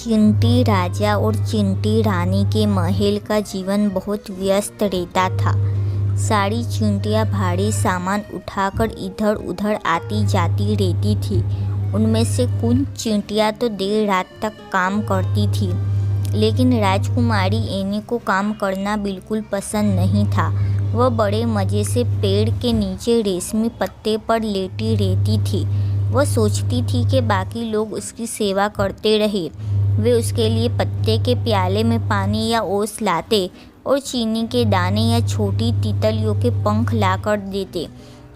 चिंटी राजा और चिंटी रानी के महल का जीवन बहुत व्यस्त रहता था। सारी चींटियां भारी सामान उठाकर इधर उधर आती जाती रहती थी। उनमें से कुछ चींटियां तो देर रात तक काम करती थी, लेकिन राजकुमारी एनी को काम करना बिल्कुल पसंद नहीं था। वह बड़े मज़े से पेड़ के नीचे रेशमी पत्ते पर लेटी रहती थी। वह सोचती थी कि बाकी लोग उसकी सेवा करते रहे। वे उसके लिए पत्ते के प्याले में पानी या ओस लाते और चीनी के दाने या छोटी तितलियों के पंख लाकर देते।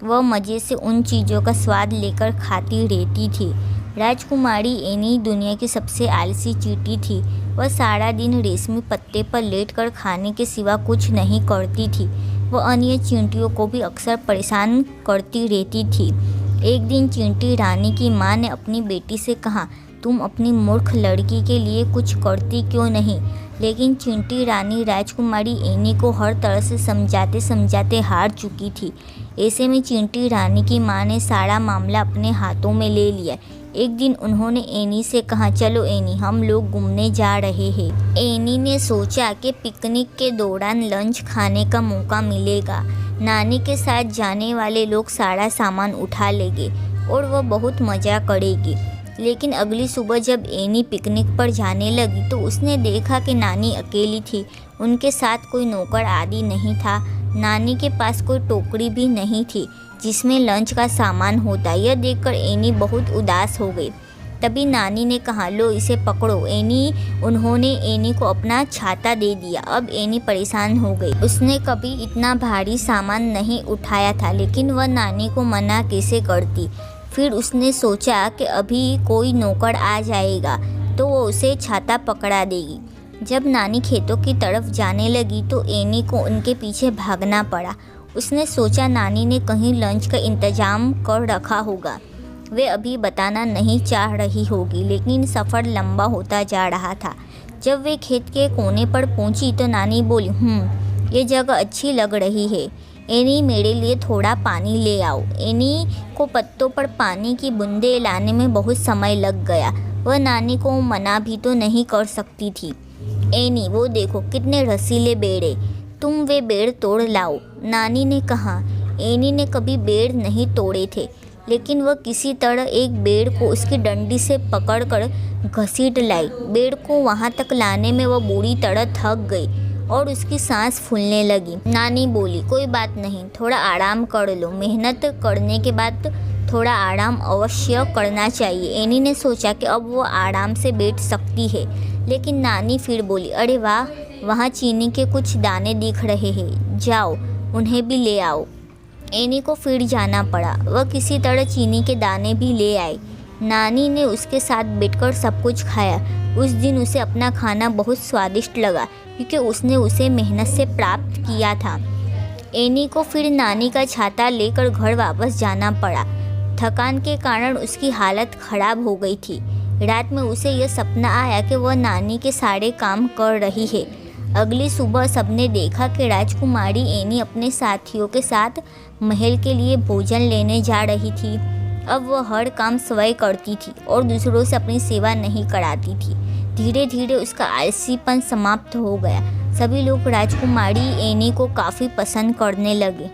वह मज़े से उन चीज़ों का स्वाद लेकर खाती रहती थी। राजकुमारी एनी दुनिया की सबसे आलसी चींटी थी। वह सारा दिन रेशमी पत्ते पर लेटकर खाने के सिवा कुछ नहीं करती थी। वह अन्य चींटियों को भी अक्सर परेशान करती रहती थी। एक दिन चींटी रानी की माँ ने अपनी बेटी से कहा, तुम अपनी मूर्ख लड़की के लिए कुछ करती क्यों नहीं? लेकिन चींटी रानी राजकुमारी एनी को हर तरह से समझाते समझाते हार चुकी थी। ऐसे में चींटी रानी की माँ ने सारा मामला अपने हाथों में ले लिया। एक दिन उन्होंने एनी से कहा, चलो एनी, हम लोग घूमने जा रहे हैं। एनी ने सोचा कि पिकनिक के दौरान लंच खाने का मौका मिलेगा। नानी के साथ जाने वाले लोग सारा सामान उठा लेंगे और वह बहुत मज़ा करेगी। लेकिन अगली सुबह जब एनी पिकनिक पर जाने लगी तो उसने देखा कि नानी अकेली थी। उनके साथ कोई नौकर आदि नहीं था। नानी के पास कोई टोकरी भी नहीं थी जिसमें लंच का सामान होता। यह देखकर एनी बहुत उदास हो गई। तभी नानी ने कहा, लो इसे पकड़ो एनी। उन्होंने एनी को अपना छाता दे दिया। अब एनी परेशान हो गई। उसने कभी इतना भारी सामान नहीं उठाया था, लेकिन वह नानी को मना कैसे करती। फिर उसने सोचा कि अभी कोई नौकर आ जाएगा तो वो उसे छाता पकड़ा देगी। जब नानी खेतों की तरफ जाने लगी तो एनी को उनके पीछे भागना पड़ा। उसने सोचा नानी ने कहीं लंच का इंतजाम कर रखा होगा। वे अभी बताना नहीं चाह रही होगी, लेकिन सफ़र लंबा होता जा रहा था। जब वे खेत के कोने पर पहुंची तो नानी बोली, ये जगह अच्छी लग रही है। एनी, मेरे लिए थोड़ा पानी ले आओ। एनी को पत्तों पर पानी की बूंदें लाने में बहुत समय लग गया। वह नानी को मना भी तो नहीं कर सकती थी। एनी, वो देखो कितने रसीले पेड़ हैं, तुम वे पेड़ तोड़ लाओ। नानी ने कहा। एनी ने कभी पेड़ नहीं तोड़े थे, लेकिन वह किसी तरह एक पेड़ को उसकी डंडी से पकड़कर घसीट लाई। पेड़ को वहाँ तक लाने में वह बुरी तरह थक गई और उसकी सांस फूलने लगी। नानी बोली, कोई बात नहीं, थोड़ा आराम कर लो। मेहनत करने के बाद थोड़ा आराम अवश्य करना चाहिए। एनी ने सोचा कि अब वो आराम से बैठ सकती है, लेकिन नानी फिर बोली, अरे वाह, वहाँ चीनी के कुछ दाने दिख रहे हैं, जाओ उन्हें भी ले आओ। एनी को फिर जाना पड़ा। वह किसी तरह चीनी के दाने भी ले आई। नानी ने उसके साथ बैठकर सब कुछ खाया। उस दिन उसे अपना खाना बहुत स्वादिष्ट लगा, क्योंकि उसने उसे मेहनत से प्राप्त किया था। एनी को फिर नानी का छाता लेकर घर वापस जाना पड़ा। थकान के कारण उसकी हालत खराब हो गई थी। रात में उसे यह सपना आया कि वह नानी के सारे काम कर रही है। अगली सुबह सबने देखा कि राजकुमारी एनी अपने साथियों के साथ महल के लिए भोजन लेने जा रही थी। अब वह हर काम स्वयं करती थी और दूसरों से अपनी सेवा नहीं कराती थी। धीरे धीरे उसका आलसीपन समाप्त हो गया। सभी लोग राजकुमारी एनी को काफ़ी पसंद करने लगे।